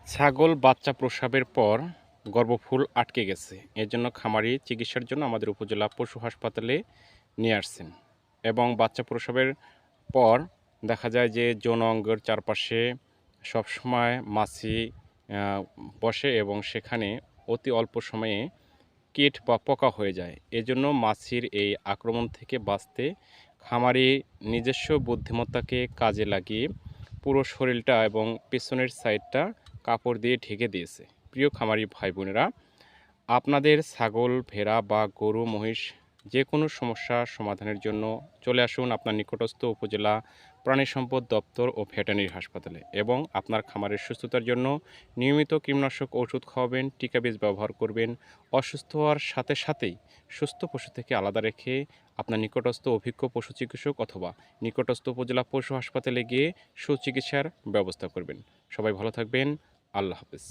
ছাগল বাচ্চা প্রসবের পর গর্ভফুল আটকে গেছে। এজন্য খামারি চিকিৎসার জন্য আমাদের উপজেলা পশু হাসপাতালে নিয়ে আসছেন এবং বাচ্চা প্রসবের পর দেখা যায় যে যৌন অঙ্গের চারপাশে সবসময় মাছি বসে এবং সেখানে অতি অল্প সময়ে কীট বা পোকা হয়ে যায়। এজন্য মাছির এই আক্রমণ থেকে বাঁচতে খামারি নিজস্ব বুদ্ধিমত্তাকে কাজে লাগিয়ে পুরো শরীরটা এবং পেছনের সাইডটা কাপড় দিয়ে ঢেকে দিয়েছে। প্রিয় খামারি ভাই বোনেরা, আপনাদের ছাগল, ভেড়া বা গরু, মহিষ যে কোনো সমস্যা সমাধানের জন্য চলে আসুন আপনার নিকটস্থ উপজেলা প্রাণী সম্পদ দপ্তর ও ভেটেরিনারি হাসপাতালে এবং আপনার খামারের সুস্থতার জন্য নিয়মিত কীটনাশক ওষুধ খাওয়াবেন, টিকা বীজ ব্যবহার করবেন। অসুস্থ হওয়ার সাথে সাথেই সুস্থ পশু থেকে আলাদা রেখে আপনার নিকটস্থ অভিজ্ঞ পশু চিকিৎসক অথবা নিকটস্থ উপজেলা পশু হাসপাতালে গিয়ে সুচিকিৎসার ব্যবস্থা করবেন। সবাই ভালো থাকবেন। আল্লাহ হাফেজ।